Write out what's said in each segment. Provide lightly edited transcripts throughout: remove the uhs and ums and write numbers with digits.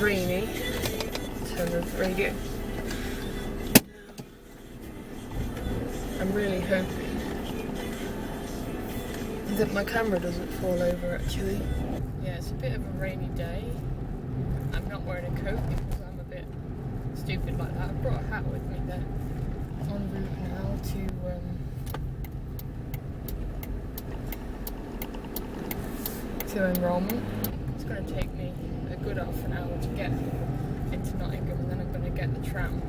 rainy. Turn the radio. I'm really hoping that my camera doesn't fall over actually. Yeah, it's a bit of a rainy day. I'm not wearing a coat because I'm a bit stupid like that. I brought a hat with me there. En route now to Enrolment. It's going to take me a good half an hour to get into Nottingham, and then I'm going to get the tram.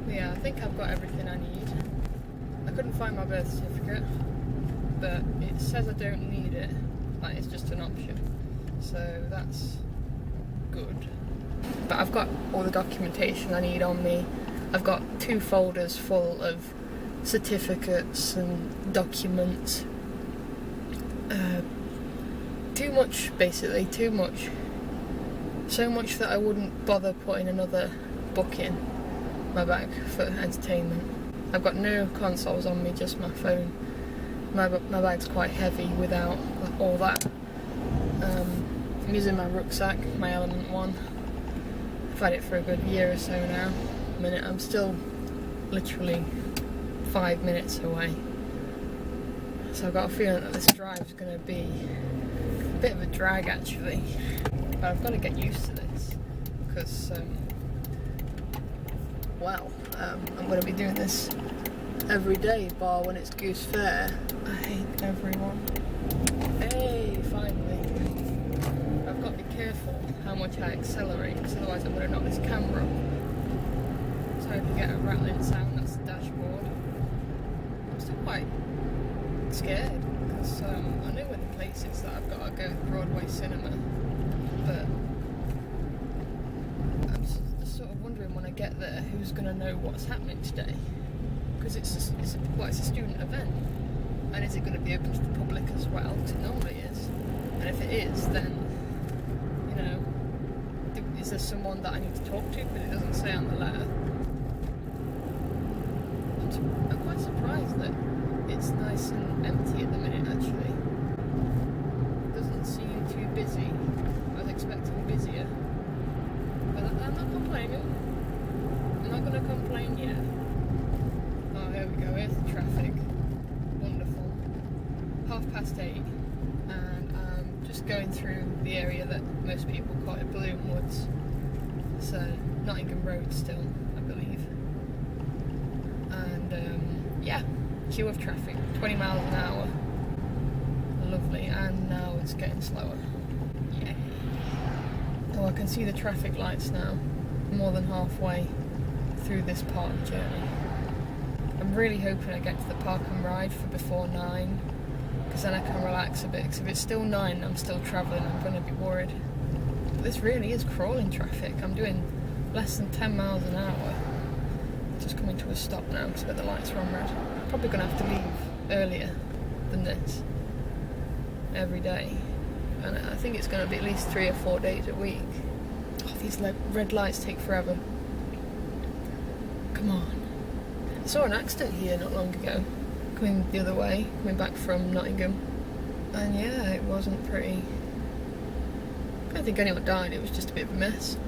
But yeah, I think I've got everything I need. I couldn't find my birth certificate, but it says I don't need it, like it's just an option, so that's good. But I've got all the documentation I need on me. I've got 2 folders full of certificates and documents. Too much, basically, too much. So much that I wouldn't bother putting another book in my bag for entertainment. I've got no consoles on me, just my phone. My bag's quite heavy without all that. I'm using my rucksack, my Element one. I've had it for a good year or so now. I'm still literally 5 minutes away. So I've got a feeling that this drive's going to be a bit of a drag actually. But I've got to get used to this because, I'm going to be doing this every day, bar when it's Goose Fair. I hate everyone. Hey, finally. I've got to be careful how much I accelerate, because otherwise I'm going to knock this camera off. Sorry if you get a rattling sound, that's the dashboard. I'm still quite scared, because I know where the place is that I've got to go to Broadway Cinema, but I'm just sort of wondering when I get there who's going to know what's happening today, because it's a student event, and is it going to be open to the public as well, because it normally is, and if it is, then, you know, is there someone that I need to talk to, because it doesn't say on the letter. I'm quite surprised that it's nice and empty at the minute actually. It doesn't seem too busy. I was expecting busier. But I'm not complaining. I'm not going to complain yet. Oh, here we go, here's the traffic. Wonderful. 8:30, and I'm just going through the area that most people call it Bloom Woods. So, Nottingham Road still, I believe. And, yeah, queue of traffic, 20 miles an hour. Lovely, and now it's getting slower. Yeah. Oh, I can see the traffic lights now, more than halfway through this part of the journey. I'm really hoping I get to the park and ride for before 9, because then I can relax a bit, because if it's still 9 I'm still travelling, I'm going to be worried. But this really is crawling traffic. I'm doing less than 10 miles an hour. Just coming to a stop now because the lights are on red. Probably going to have to leave earlier than this every day, and I think it's going to be at least 3 or 4 days a week. Oh, these red lights take forever. Come on. I saw an accident here not long ago, coming the other way, coming back from Nottingham, and yeah, it wasn't pretty. I don't think anyone died, it was just a bit of a mess.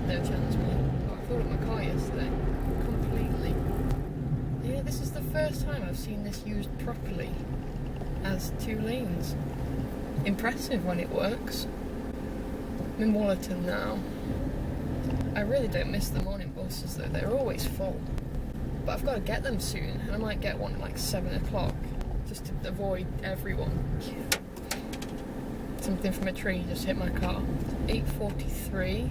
No chance, mate. I thought of my car yesterday, completely. Yeah, this is the first time I've seen this used properly as 2 lanes. Impressive when it works. I'm in Wallerton now. I really don't miss the morning buses though, they're always full. But I've got to get them soon, and I might get one at like 7 o'clock, just to avoid everyone. Something from a tree just hit my car. 8:43.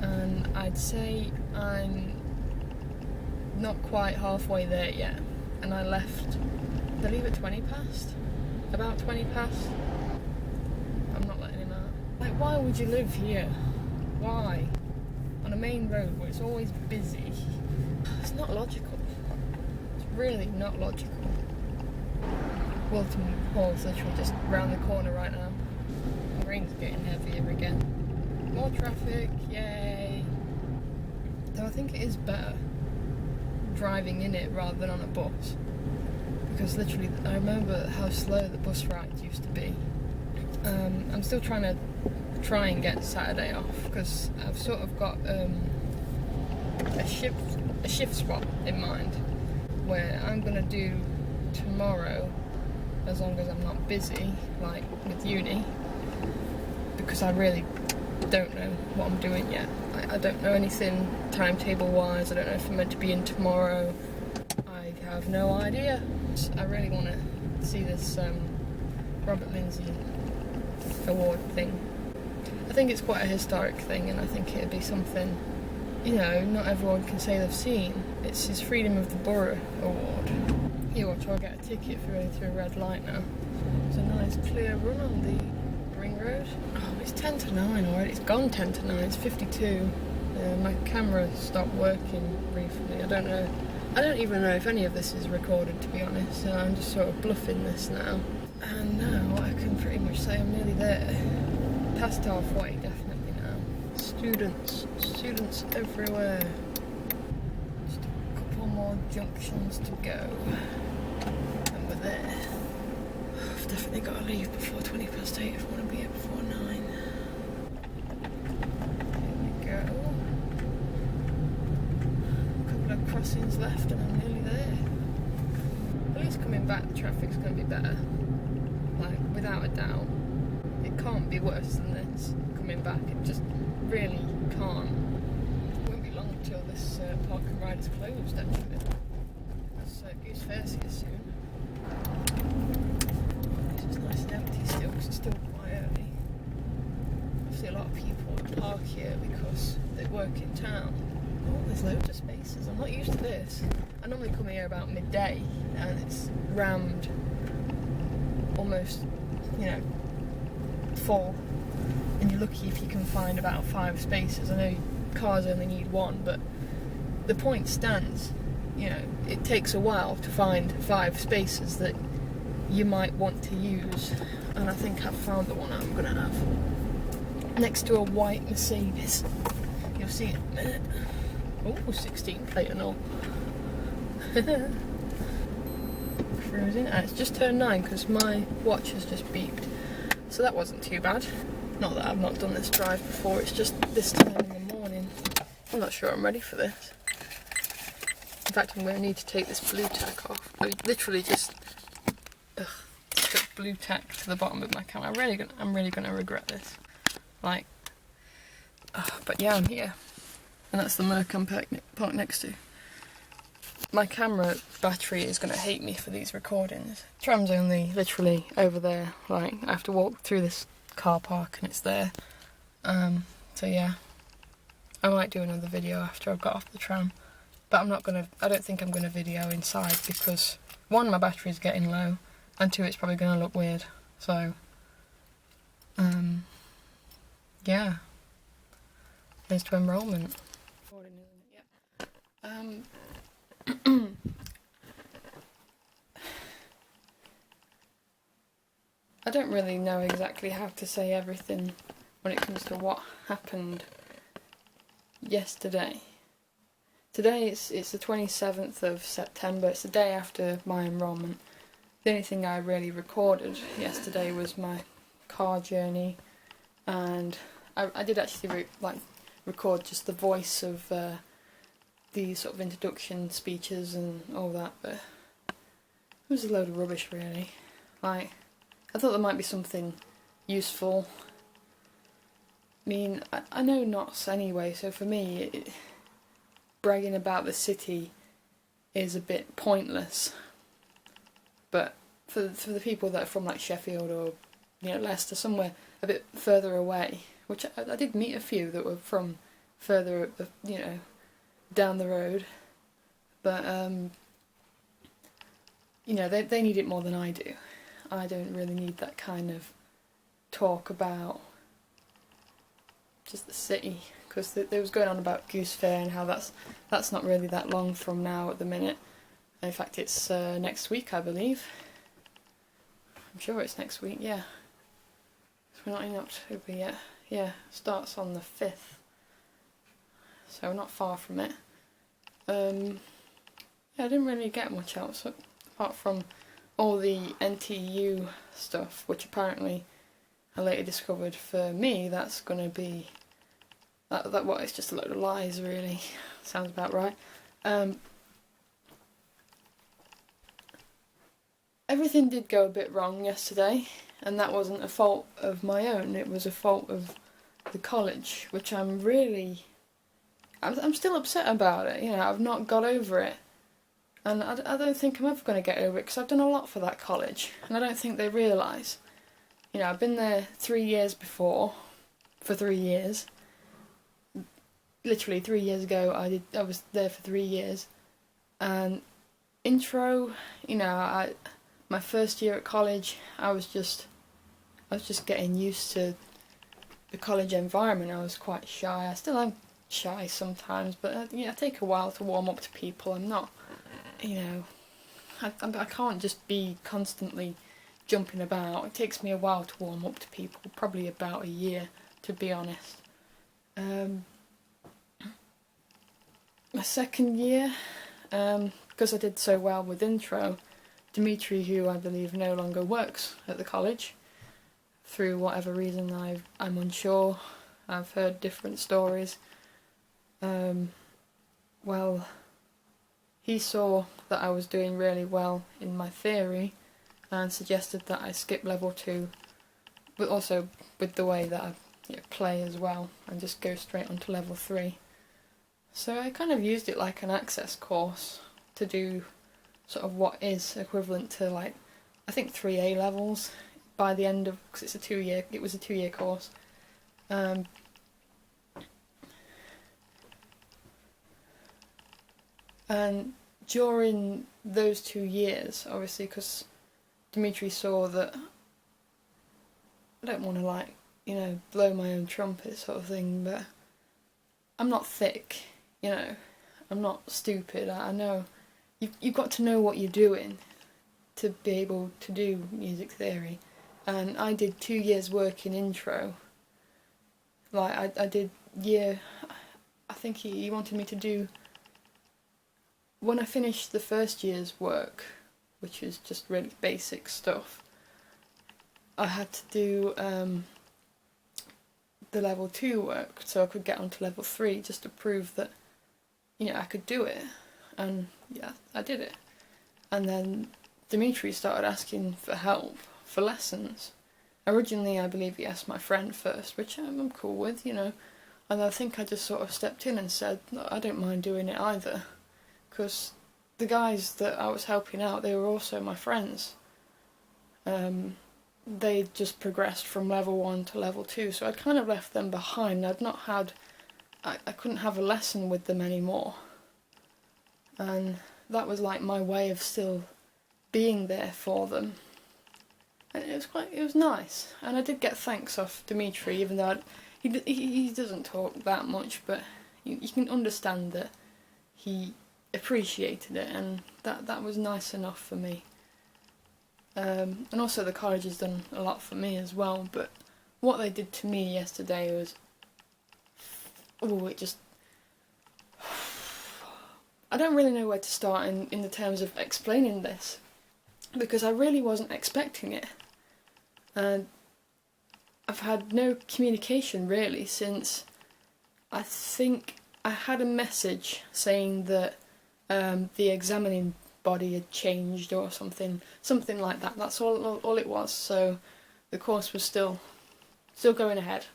And I'd say I'm not quite halfway there yet, and I left, did I leave at 20 past? About 20 past? I'm not letting him out. Like, why would you live here? Why? On a main road where it's always busy? It's not logical. It's really not logical. Wilton Hall's literally just round the corner right now. The rain's getting heavier again. More traffic, yay. Though I think it is better driving in it rather than on a bus, because literally I remember how slow the bus rides used to be. I'm still trying to try and get Saturday off, because I've sort of got a shift swap in mind where I'm gonna do tomorrow, as long as I'm not busy, like with uni, because I really don't know what I'm doing yet. I don't know anything timetable wise. I don't know if I'm meant to be in tomorrow. I have no idea. I really want to see this Robert Lindsay award thing. I think it's quite a historic thing, and I think it'd be something, you know, not everyone can say they've seen. It's his Freedom of the Borough Award. Here, watch, I'll get a ticket for going through a red light now. It's a nice clear run on the ring road. Oh, it's 10 to 9 already. It's gone 10 to 9. It's 52. My camera stopped working briefly. I don't even know if any of this is recorded, to be honest. So I'm just sort of bluffing this now. And now I can pretty much say I'm nearly there. Past halfway, definitely now. Students everywhere. Just a couple more junctions to go. And we're there. I've definitely got to leave before 8:20 if I want to be here before 9. Here we go. A couple of crossings left and I'm nearly there. At least coming back the traffic's going to be better. Like, without a doubt. It can't be worse than this coming back. It just really can't. It won't be long until this park and ride is closed, actually. That's Goose Fair's here soon. It's nice and empty still, because it's still quite early. I see a lot of people that park here because they work in town. Oh, there's loads of spaces. I'm not used to this. I normally come here about midday and it's rammed almost, you know, full, and you're lucky if you can find about 5 spaces. I know cars only need 1, but the point stands. You know, it takes a while to find 5 spaces that you might want to use, and I think I've found the one I'm gonna have next to a white Mercedes. You'll see it in a minute. Oh, 16 plate and all. Cruising, and it's just turned 9 because my watch has just beeped, so that wasn't too bad. Not that I've not done this drive before, it's just this time in the morning. I'm not sure I'm ready for this. In fact, I'm going to need to take this blue tack off. I literally just put blue tack to the bottom of my camera. I'm really going to regret this. Like, but yeah, I'm here, and that's the Merc I'm parked next to. My camera battery is going to hate me for these recordings. Tram's only literally over there. Like, I have to walk through this car park and it's there. So yeah, I might do another video after I've got off the tram, but I don't think I'm gonna video inside, because 1, my battery's getting low, and 2, it's probably gonna look weird. So yeah, here's to enrolment. I don't really know exactly how to say everything when it comes to what happened yesterday. Today it's the 27th of September, it's the day after my enrolment. The only thing I really recorded yesterday was my car journey, and I did actually record just the voice of the sort of introduction speeches and all that, but it was a load of rubbish really. Like, I thought there might be something useful. I mean, I know knots anyway, so for me, bragging about the city is a bit pointless. But for the people that are from like Sheffield or, you know, Leicester, somewhere a bit further away, which I did meet a few that were from further, you know, down the road, but you know, they need it more than I do. I don't really need that kind of talk about just the city, because they was going on about Goose Fair and how that's not really that long from now at the minute. In fact, it's next week, I believe. I'm sure it's next week, yeah. We're not in October yet. Yeah, starts on the 5th. So we're not far from it. Yeah, I didn't really get much else apart from all the NTU stuff, which apparently I later discovered for me that's going to be, well, it's just a load of lies really, sounds about right. Everything did go a bit wrong yesterday, and that wasn't a fault of my own, it was a fault of the college, which I'm still upset about it, you know, I've not got over it. And I don't think I'm ever going to get over it, because I've done a lot for that college, and I don't think they realise. You know, I've been there 3 years before, for 3 years. Literally 3 years ago I was there for 3 years. And intro, you know, my first year at college, I was just getting used to the college environment. I was quite shy. I still am shy sometimes, but you know, I take a while to warm up to people. I'm not, you know, I can't just be constantly jumping about. It takes me a while to warm up to people, probably about a year, to be honest. My second year, because I did so well with intro, Dimitri, who I believe no longer works at the college, through whatever reason I'm unsure, I've heard different stories, well, he saw that I was doing really well in my theory and suggested that I skip level 2, but also with the way that I play as well, and just go straight onto level 3. So I kind of used it like an access course to do sort of what is equivalent to, like, I think 3 A levels by the end of, because it was a 2-year course. And during those 2 years, obviously, because Dimitri saw that, I don't want to, like, you know, blow my own trumpet sort of thing, but I'm not thick, you know, I'm not stupid. I know you've got to know what you're doing to be able to do music theory, and I did 2 years work in intro. Like, I did year, I think he wanted me to do, when I finished the first year's work, which was just really basic stuff, I had to do the level 2 work so I could get onto level 3, just to prove that, you know, I could do it. And yeah, I did it. And then Dimitri started asking for help for lessons. Originally, I believe he asked my friend first, which I'm cool with, you know, and I think I just sort of stepped in and said, no, I don't mind doing it either, because the guys that I was helping out, they were also my friends. They just progressed from level 1 to level 2, so I'd kind of left them behind. I couldn't have a lesson with them anymore, and that was like my way of still being there for them, and it was nice. And I did get thanks off Dimitri, even though he doesn't talk that much, but you can understand that he appreciated it, and that was nice enough for me. And also the college has done a lot for me as well, but what they did to me yesterday was, I don't really know where to start in the terms of explaining this, because I really wasn't expecting it. And I've had no communication really since, I think I had a message saying that the examining body had changed or something like that. That's all it was. So the course was still going ahead,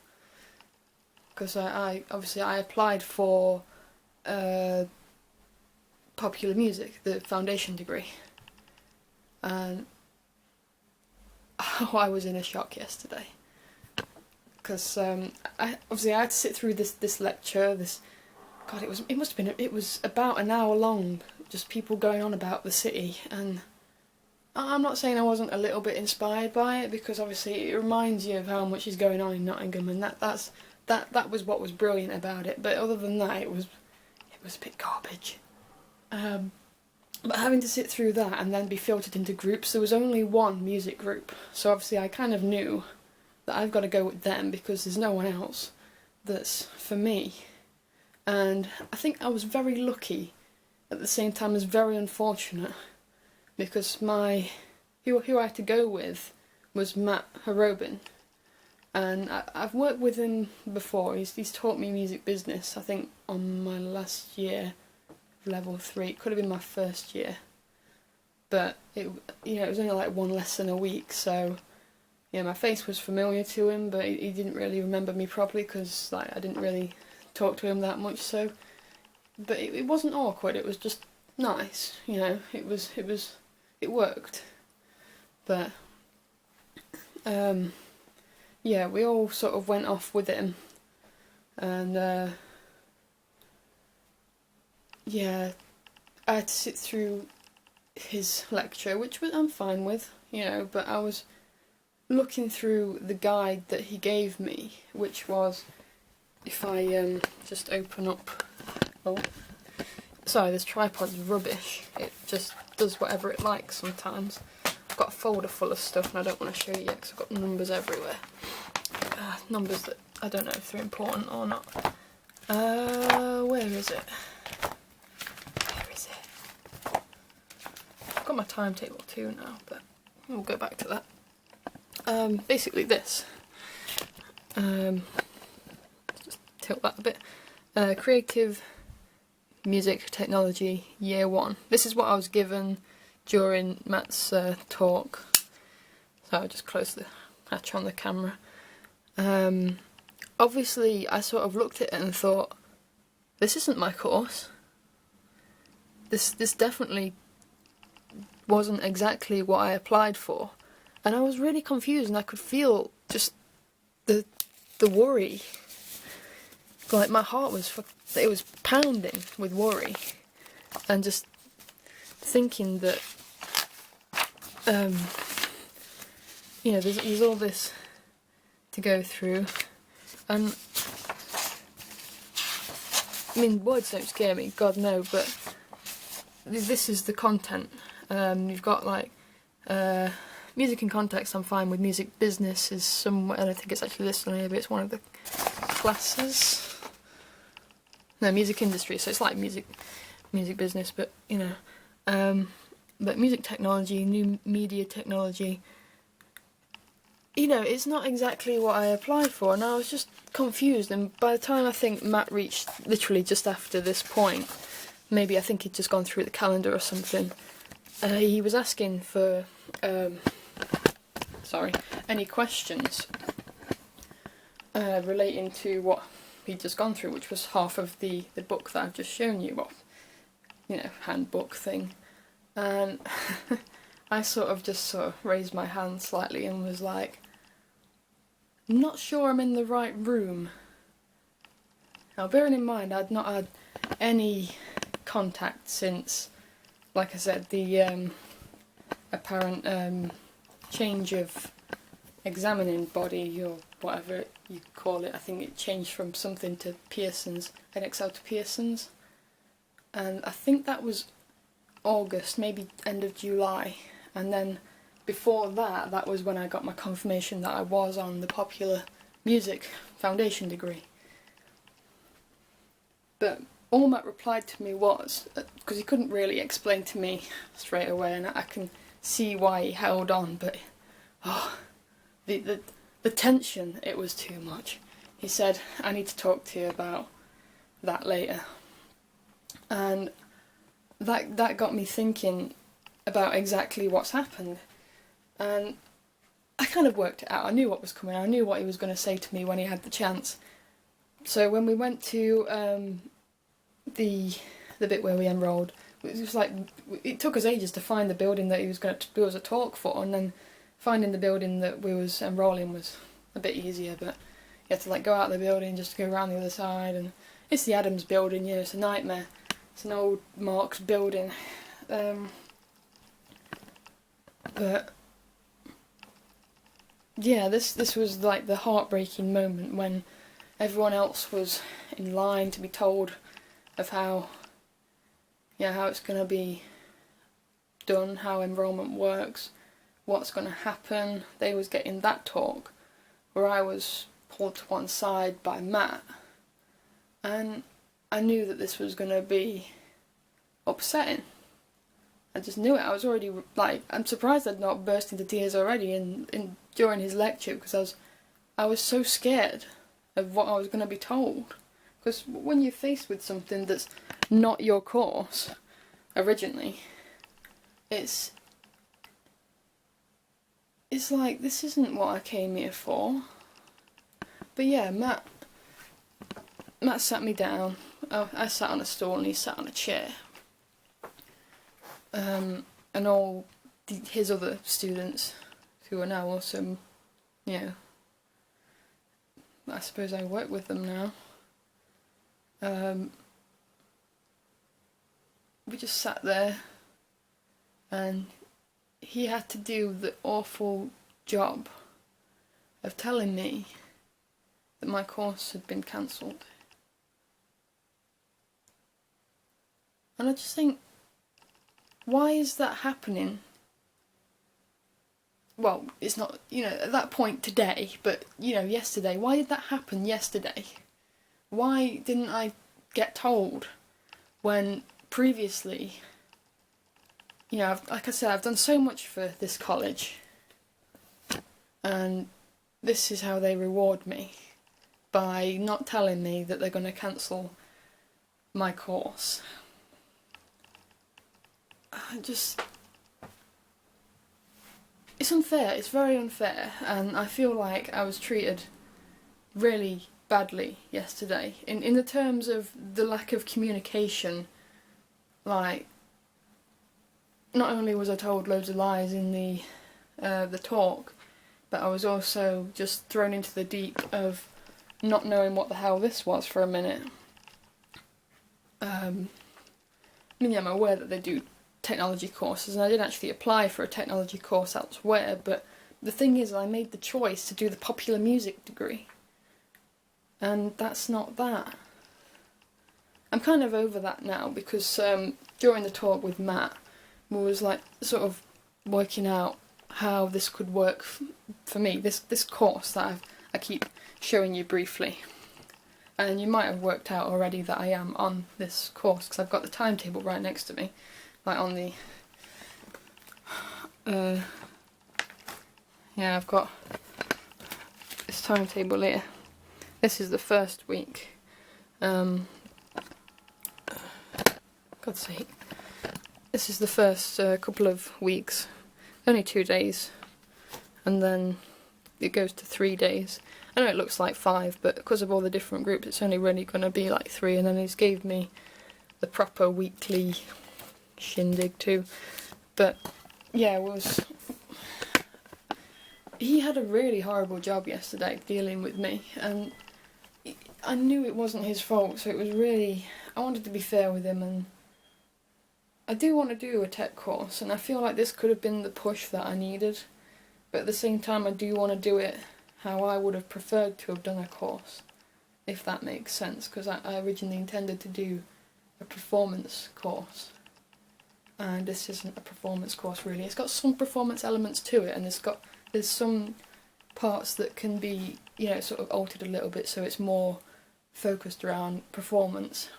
because I obviously applied for popular music, the foundation degree, and I was in a shock yesterday, because I had to sit through this lecture. It was about an hour long, just people going on about the city, and I'm not saying I wasn't a little bit inspired by it, because obviously it reminds you of how much is going on in Nottingham, and that was what was brilliant about it. But other than that, it was a bit garbage. But having to sit through that and then be filtered into groups, there was only one music group, so obviously I kind of knew that I've got to go with them because there's no one else that's for me. And I think I was very lucky, at the same time as very unfortunate, because who I had to go with was Matt Harobin, and I've worked with him before. He's taught me music business, I think, on my last year, level 3. It could have been my first year, but it was only like one lesson a week, so yeah, my face was familiar to him, but he didn't really remember me properly because like I didn't really talk to him that much. So, but it wasn't awkward. It was just nice, it worked. But yeah, we all sort of went off with him, and yeah, I had to sit through his lecture, which I'm fine with, but I was looking through the guide that he gave me, which was, if I just open up, oh, sorry, this tripod's rubbish, it just does whatever it likes sometimes. I've got a folder full of stuff and I don't want to show you yet because I've got numbers everywhere. Numbers that I don't know if they're important or not. Where is it? Where is it? I've got my timetable too now, but we'll go back to that. Basically this. Just tilt that a bit. Creative Music Technology Year 1. This is what I was given during Matt's talk. So I'll just close the hatch on the camera. Obviously I sort of looked at it and thought, this isn't my course. This definitely wasn't exactly what I applied for. And I was really confused, and I could feel just the worry. Like my heart was it was pounding with worry, and just thinking that there's all this to go through, and I mean, words don't scare me, God no, but this is the content. You've got like music in context. I'm fine with. Music business is somewhere, I don't think it's actually listed on here, but it's one of the classes. No, music industry, so it's like music business, but but music technology, new media technology, it's not exactly what I applied for, and I was just confused. And by the time I think Matt reached literally just after this point, maybe I think he'd just gone through the calendar or something, he was asking for any questions relating to what he'd just gone through, which was half of the book that I've just shown you, handbook thing. And I sort of raised my hand slightly and was like, I'm not sure I'm in the right room. Now, bearing in mind, I'd not had any contact since, like I said, the apparent change of examining body, or whatever you call it. I think it changed from something to Pearson's, NXL to Pearson's, and I think that was August, maybe end of July, and then before that, that was when I got my confirmation that I was on the popular music foundation degree. But all Matt replied to me was, because he couldn't really explain to me straight away, and I can see why he held on, but the tension, it was too much. He said, I need to talk to you about that later. And that got me thinking about exactly what's happened. And I kind of worked it out. I knew what was coming. I knew what he was going to say to me when he had the chance. So when we went to the bit where we enrolled, it was like, it took us ages to find the building that he was going to do us a talk for, and then finding the building that we was enrolling was a bit easier, but you had to go out of the building just to go around the other side, and it's the Adams building, it's a nightmare. It's an old Marx building. But yeah, this was like the heartbreaking moment when everyone else was in line to be told of how it's going to be done, how enrolment works, what's going to happen. They was getting that talk, where I was pulled to one side by Matt, and I knew that this was going to be upsetting. I just knew it. I was already I'm surprised I'd not burst into tears already during his lecture, because I was I was so scared of what I was going to be told. Because when you're faced with something that's not your course originally, it's like, this isn't what I came here for. But yeah, Matt sat me down. I sat on a stool and he sat on a chair. And all his other students, who are now also, you know, I suppose I work with them now. We just sat there, and he had to do the awful job of telling me that my course had been cancelled. And I just think, why is that happening? Well, it's not, you know, at that point today, but, you know, yesterday. Why did that happen yesterday? Why didn't I get told when previously, you know, like I said, I've done so much for this college, and this is how they reward me, by not telling me that they're going to cancel my course. It's unfair, it's very unfair, and I feel like I was treated really badly yesterday, in the terms of the lack of communication. Like, not only was I told loads of lies in the talk, but I was also just thrown into the deep of not knowing what the hell this was for a minute. I mean, yeah, I'm aware that they do technology courses, and I did actually apply for a technology course elsewhere, but the thing is, I made the choice to do the popular music degree, and that's not that. I'm kind of over that now, because during the talk with Matt, we was like sort of working out how this could work for me, this course that I keep showing you briefly. And you might have worked out already that I am on this course, because I've got the timetable right next to me, like on the yeah, I've got this timetable here. This is the first week. God's sake. This is the first couple of weeks. Only 2 days. And then it goes to 3 days. I know it looks like 5, but because of all the different groups, it's only really going to be like 3. And then he's gave me the proper weekly shindig too. But yeah, he had a really horrible job yesterday dealing with me, and I knew it wasn't his fault, so it was really, I wanted to be fair with him, and I do want to do a tech course, and I feel like this could have been the push that I needed, but at the same time I do want to do it how I would have preferred to have done a course, if that makes sense, because I originally intended to do a performance course, and this isn't a performance course really. It's got some performance elements to it, and there's some parts that can be, you know, sort of altered a little bit so it's more focused around performance.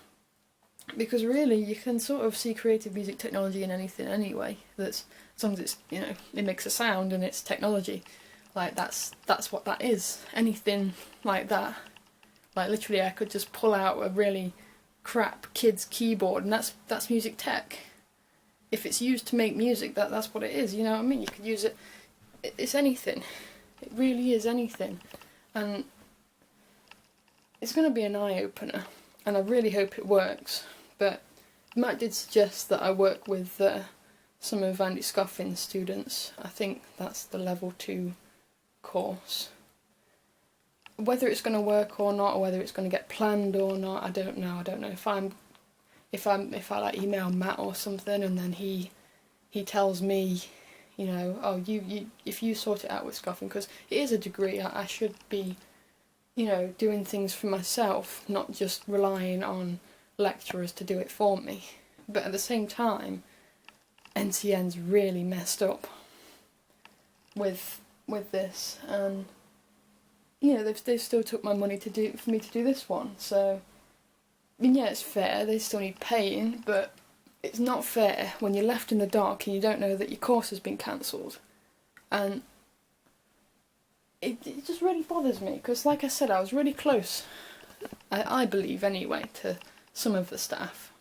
Because really, you can sort of see creative music technology in anything anyway. As long as it's, you know, it makes a sound and it's technology. Like, that's what that is. Anything like that. Like, literally, I could just pull out a really crap kid's keyboard, and that's music tech. If it's used to make music, that's what it is, you know what I mean? You could use it, it's anything. It really is anything. And it's going to be an eye-opener, and I really hope it works. But Matt did suggest that I work with some of Andy Scoffin's students. I think that's the level 2 course. Whether it's going to work or not, or whether it's going to get planned or not, I don't know. I don't know if I like email Matt or something, and then he tells me, you know, oh, you if you sort it out with Scoffin, because it is a degree, I should be, you know, doing things for myself, not just relying on lecturers to do it for me. But at the same time, NCN's really messed up with this, and you know, they've still took my money for me to do this one. So I mean, yeah, it's fair, they still need paying, but it's not fair when you're left in the dark and you don't know that your course has been cancelled. And it just really bothers me, because like I said, I was really close, I believe anyway, to some of the staff,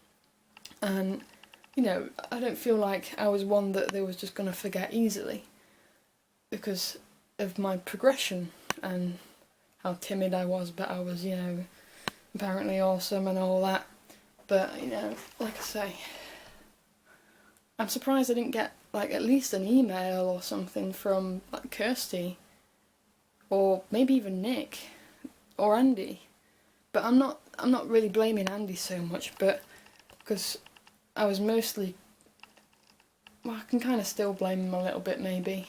and you know, I don't feel like I was one that they was just going to forget easily because of my progression and how timid I was, but I was, you know, apparently awesome and all that. But, you know, like I say, I'm surprised I didn't get, like, at least an email or something from, like, Kirsty, or maybe even Nick, or Andy. But I'm not really blaming Andy so much, but, because I was mostly, well, I can kind of still blame him a little bit, maybe.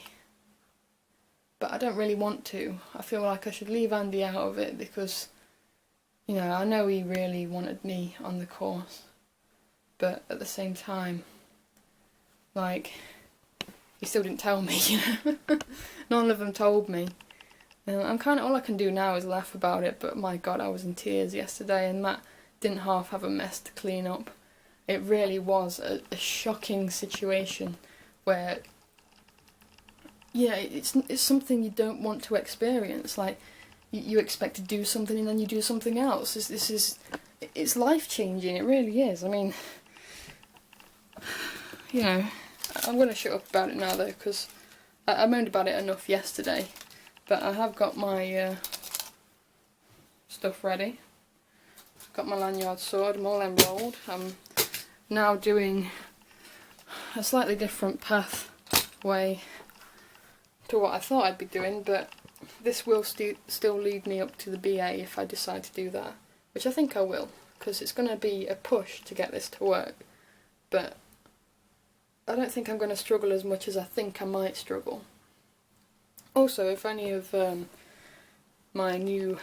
But I don't really want to. I feel like I should leave Andy out of it, because, you know, I know he really wanted me on the course, but at the same time, like, he still didn't tell me, you know. None of them told me. And I'm kind of, all I can do now is laugh about it, but my God, I was in tears yesterday, and Matt didn't half have a mess to clean up. It really was a shocking situation where, yeah, it's something you don't want to experience. Like, you expect to do something and then you do something else. It's life-changing, it really is. I mean, you know, I'm going to shut up about it now though, because I moaned about it enough yesterday. But I have got my stuff ready. I've got my lanyard sword, I'm all enrolled. I'm now doing a slightly different pathway to what I thought I'd be doing, but this will still lead me up to the BA if I decide to do that, which I think I will, because it's going to be a push to get this to work, but I don't think I'm going to struggle as much as I think I might struggle. Also, if any of my new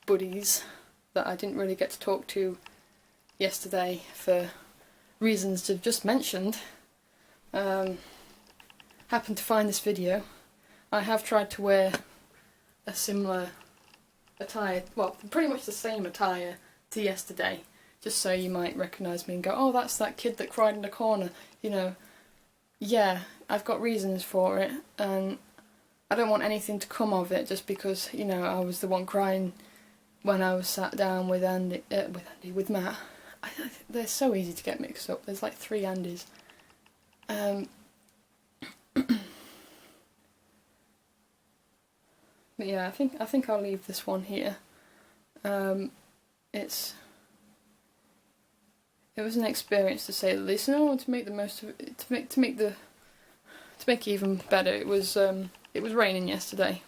buddies that I didn't really get to talk to yesterday for reasons I've just mentioned happen to find this video, I have tried to wear a similar attire, well, pretty much the same attire to yesterday, just so you might recognise me and go, oh, that's that kid that cried in the corner, you know. Yeah, I've got reasons for it, and I don't want anything to come of it just because, you know, I was the one crying when I was sat down with with Matt. They're so easy to get mixed up, there's like 3 Andys. But yeah, I think I'll leave this one here. It was an experience to say the least, and I want to make the most of it. To make it even better, it was raining yesterday,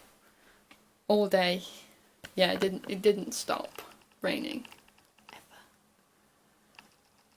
all day. Yeah, it didn't stop raining.